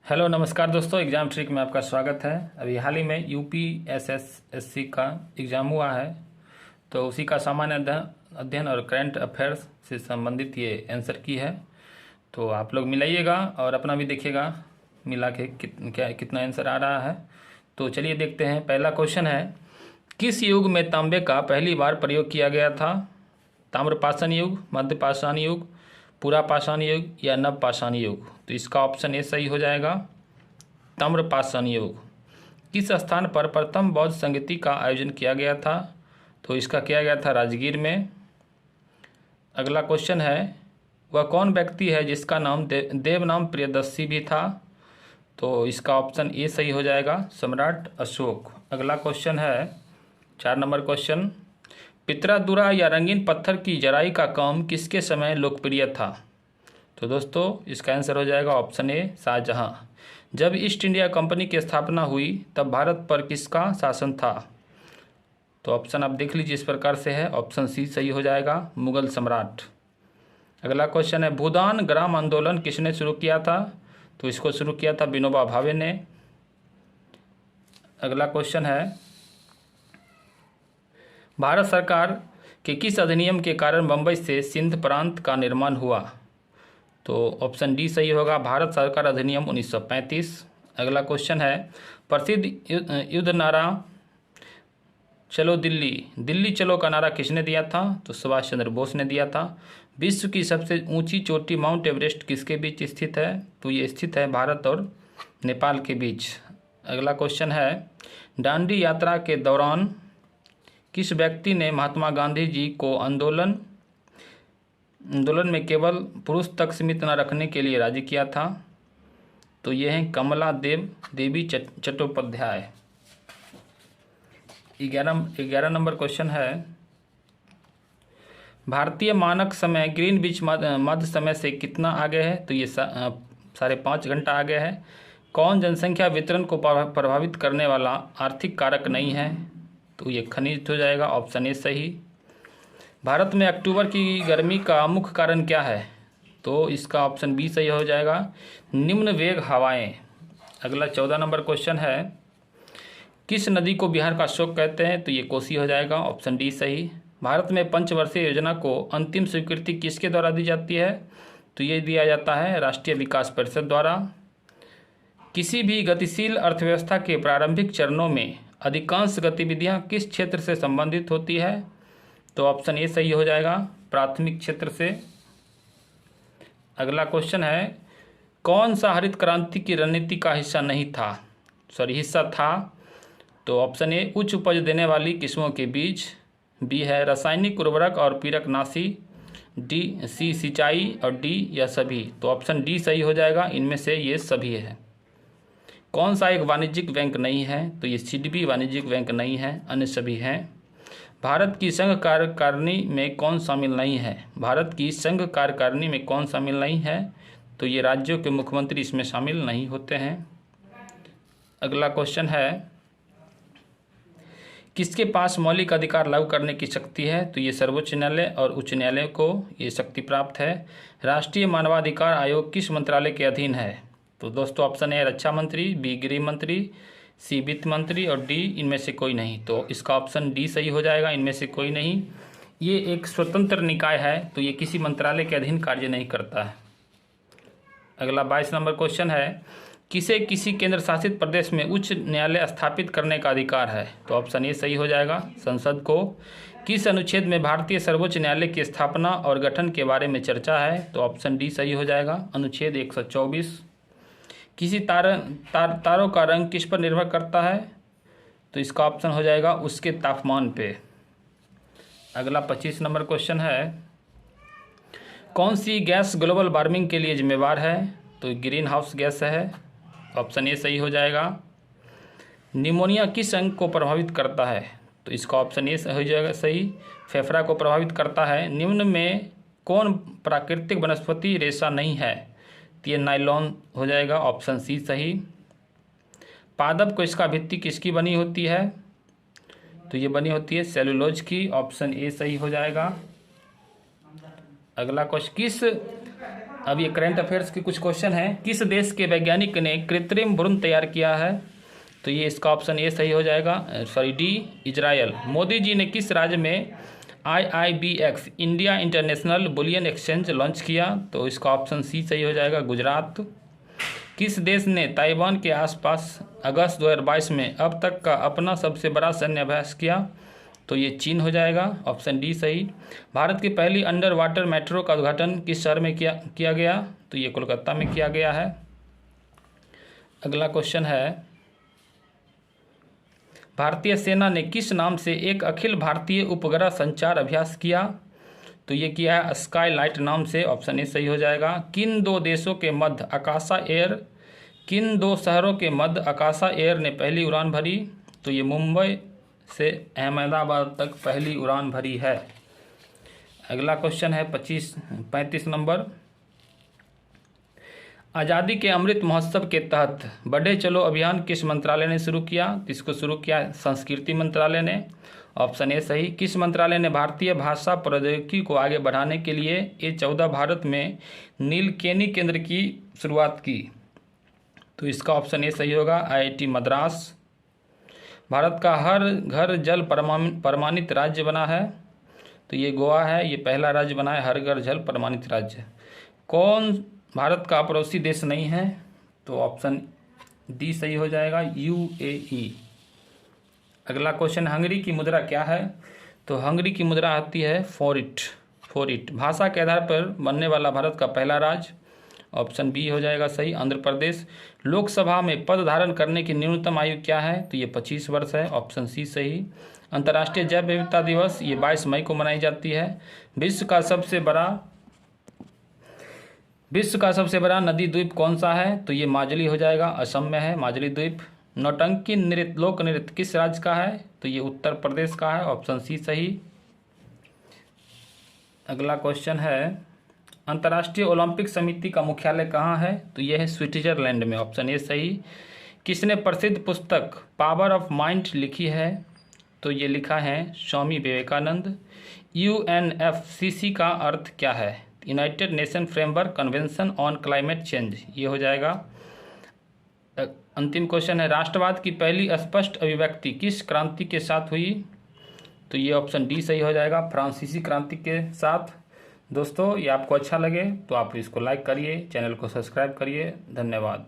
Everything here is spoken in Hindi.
हेलो नमस्कार दोस्तों, एग्ज़ाम ट्रिक में आपका स्वागत है। अभी हाल ही में यूपीएसएससी का एग्ज़ाम हुआ है, तो उसी का सामान्य अध्ययन और करंट अफेयर्स से संबंधित ये आंसर की है। तो आप लोग मिलाइएगा और अपना भी देखिएगा मिला के कितना आंसर आ रहा है। तो चलिए देखते हैं। पहला क्वेश्चन है, किस युग में तांबे का पहली बार प्रयोग किया गया था? ताम्रपाषाण युग, मध्यपाषाण युग, पुरापाषाण युग या नवपाषाण युग? तो इसका ऑप्शन ए सही हो जाएगा, ताम्रपाषाण युग। किस स्थान पर प्रथम बौद्ध संगीति का आयोजन किया गया था? तो इसका किया गया था राजगीर में। अगला क्वेश्चन है, वह कौन व्यक्ति है जिसका नाम देवनाम प्रियदर्शी भी था? तो इसका ऑप्शन ए सही हो जाएगा, सम्राट अशोक। अगला क्वेश्चन है 4 नंबर क्वेश्चन, पितरादुरा या रंगीन पत्थर की जराई का काम किसके समय लोकप्रिय था? तो दोस्तों इसका आंसर हो जाएगा ऑप्शन ए, शाहजहां। जब ईस्ट इंडिया कंपनी की स्थापना हुई तब भारत पर किसका शासन था? तो ऑप्शन आप देख लीजिए इस प्रकार से है, ऑप्शन सी सही हो जाएगा, मुगल सम्राट। अगला क्वेश्चन है, भूदान ग्राम आंदोलन किसने शुरू किया था? तो इसको शुरू किया था विनोबा भावे ने। अगला क्वेश्चन है, भारत सरकार के किस अधिनियम के कारण बम्बई से सिंध प्रांत का निर्माण हुआ? तो ऑप्शन डी सही होगा, भारत सरकार अधिनियम 1935। अगला क्वेश्चन है, प्रसिद्ध युद्ध नारा चलो दिल्ली, दिल्ली चलो का नारा किसने दिया था? तो सुभाष चंद्र बोस ने दिया था। विश्व की सबसे ऊंची चोटी माउंट एवरेस्ट किसके बीच स्थित है? तो ये स्थित है भारत और नेपाल के बीच। अगला क्वेश्चन है, दांडी यात्रा के दौरान किस व्यक्ति ने महात्मा गांधी जी को आंदोलन में केवल पुरुष तक सीमित न रखने के लिए राजी किया था? तो ये हैं कमला देवी चट्टोपाध्याय। 11 नंबर क्वेश्चन है, भारतीय मानक समय ग्रीनविच मध्य समय से कितना आगे है? तो ये 5.5 घंटा आगे है। कौन जनसंख्या वितरण को प्रभावित करने वाला आर्थिक कारक नहीं है? तो ये खनिज हो जाएगा, ऑप्शन ए सही। भारत में अक्टूबर की गर्मी का मुख्य कारण क्या है? तो इसका ऑप्शन बी सही हो जाएगा, निम्न वेग हवाएं। अगला 14 नंबर क्वेश्चन है, किस नदी को बिहार का शोक कहते हैं? तो ये कोसी हो जाएगा, ऑप्शन डी सही। भारत में पंचवर्षीय योजना को अंतिम स्वीकृति किसके द्वारा दी जाती है? तो ये दिया जाता है राष्ट्रीय विकास परिषद द्वारा। किसी भी गतिशील अर्थव्यवस्था के प्रारंभिक चरणों में अधिकांश गतिविधियां किस क्षेत्र से संबंधित होती है? तो ऑप्शन ए सही हो जाएगा, प्राथमिक क्षेत्र से। अगला क्वेश्चन है, कौन सा हरित क्रांति की रणनीति का हिस्सा था? तो ऑप्शन ए, उच्च उपज देने वाली किस्मों के बीज। बी है रासायनिक उर्वरक और पीड़कनाशी। सी सिंचाई और डी या सभी। तो ऑप्शन डी सही हो जाएगा, इनमें से ये सभी है। कौन सा एक वाणिज्यिक बैंक नहीं है? तो ये सिडबी वाणिज्यिक बैंक नहीं है, अन्य सभी हैं। भारत की संघ कार्यकारिणी में कौन शामिल नहीं है? भारत की संघ कार्यकारिणी में कौन शामिल नहीं है? तो ये राज्यों के मुख्यमंत्री इसमें शामिल नहीं होते हैं। अगला क्वेश्चन है, किसके पास मौलिक अधिकार लागू करने की शक्ति है? तो ये सर्वोच्च न्यायालय और उच्च न्यायालय को ये शक्ति प्राप्त है। राष्ट्रीय मानवाधिकार आयोग किस मंत्रालय के अधीन है? तो दोस्तों ऑप्शन ए रक्षा मंत्री, बी गृह मंत्री, सी वित्त मंत्री और डी इनमें से कोई नहीं। तो इसका ऑप्शन डी सही हो जाएगा, इनमें से कोई नहीं। ये एक स्वतंत्र निकाय है, तो ये किसी मंत्रालय के अधीन कार्य नहीं करता है। अगला 22 नंबर क्वेश्चन है, किसे किसी केंद्र शासित प्रदेश में उच्च न्यायालय स्थापित करने का अधिकार है? तो ऑप्शन ए सही हो जाएगा, संसद को। किस अनुच्छेद में भारतीय सर्वोच्च न्यायालय की स्थापना और गठन के बारे में चर्चा है? तो ऑप्शन डी सही हो जाएगा, अनुच्छेद 124। किसी तारों का रंग किस पर निर्भर करता है? तो इसका ऑप्शन हो जाएगा उसके तापमान पे। अगला 25 नंबर क्वेश्चन है, कौन सी गैस ग्लोबल वार्मिंग के लिए जिम्मेवार है? तो ग्रीन हाउस गैस है, ऑप्शन ए सही हो जाएगा। निमोनिया किस अंग को प्रभावित करता है? तो इसका ऑप्शन ए हो जाएगा सही, फेफड़ा को प्रभावित करता है। निम्न में कौन प्राकृतिक वनस्पति रेशा नहीं है? तो ये नाइलॉन हो जाएगा, ऑप्शन सी सही। पादप को इसका भित्ति किसकी बनी होती है? तो ये बनी होती है सेलुलोज की, ऑप्शन ए सही हो जाएगा। अगला क्वेश्चन, किस अब ये करंट अफेयर्स के कुछ क्वेश्चन हैं। किस देश के वैज्ञानिक ने कृत्रिम भ्रूण तैयार किया है? तो ये इसका ऑप्शन ए सही हो जाएगा, sorry D, Israel. Modi ji ने किस राज्य में IIBX India international bullion exchange launch किया? तो इसका ऑप्शन सी सही हो जाएगा, गुजरात। किस देश ने ताइवान के आसपास अगस्त 2022 में अब तक का अपना सबसे बड़ा सैन्य अभ्यास किया? तो ये चीन हो जाएगा, ऑप्शन डी सही। भारत की पहली अंडर वाटर मेट्रो का उद्घाटन किस शहर में किया गया? तो ये कोलकाता में किया गया है। अगला क्वेश्चन है, भारतीय सेना ने किस नाम से एक अखिल भारतीय उपग्रह संचार अभ्यास किया? तो ये किया है स्काई लाइट नाम से, ऑप्शन ए सही हो जाएगा। किन दो शहरों के मध्य आकाशा एयर ने पहली उड़ान भरी? तो ये मुंबई से अहमदाबाद तक पहली उड़ान भरी है। अगला क्वेश्चन है 35 नंबर, आज़ादी के अमृत महोत्सव के तहत बढ़े चलो अभियान किस मंत्रालय ने शुरू किया? तो इसको शुरू किया संस्कृति मंत्रालय ने, ऑप्शन ए सही। किस मंत्रालय ने भारतीय भाषा प्रौद्योगिकी को आगे बढ़ाने के लिए A14 भारत में नीलकेनी केंद्र की शुरुआत की? तो इसका ऑप्शन ए सही होगा, IIT मद्रास। भारत का हर घर जल प्रमाणित राज्य बना है? तो ये गोवा है, ये पहला राज्य बना है हर घर जल प्रमाणित राज्य। कौन भारत का पड़ोसी देश नहीं है? तो ऑप्शन डी सही हो जाएगा, UAE। अगला क्वेश्चन, हंगरी की मुद्रा क्या है? तो हंगरी की मुद्रा आती है फोरिट। भाषा के आधार पर बनने वाला भारत का पहला राज्य, ऑप्शन बी हो जाएगा सही, आंध्र प्रदेश। लोकसभा में पद धारण करने की न्यूनतम आयु क्या है? तो ये 25 वर्ष है, ऑप्शन सी सही। अंतर्राष्ट्रीय जैव विविधता दिवस ये 22 मई को मनाई जाती है। विश्व का सबसे बड़ा नदी द्वीप कौन सा है? तो ये माजुली हो जाएगा, असम में है माजुली द्वीप। नौटंकी लोक नृत्य किस राज्य का है? तो ये उत्तर प्रदेश का है, ऑप्शन सी सही। अगला क्वेश्चन है, अंतर्राष्ट्रीय ओलंपिक समिति का मुख्यालय कहाँ है? तो यह है स्विट्जरलैंड में, ऑप्शन ए सही। किसने प्रसिद्ध पुस्तक पावर ऑफ माइंड लिखी है? तो ये लिखा है स्वामी विवेकानंद। UNFCCC का अर्थ क्या है? United nation framework convention on climate change, ये हो जाएगा। अंतिम क्वेश्चन है, राष्ट्रवाद की पहली स्पष्ट अभिव्यक्ति किस क्रांति के साथ हुई? तो ये ऑप्शन डी सही हो जाएगा, फ्रांसीसी क्रांति के साथ। दोस्तों ये आपको अच्छा लगे तो आप इसको लाइक करिए, चैनल को सब्सक्राइब करिए। धन्यवाद।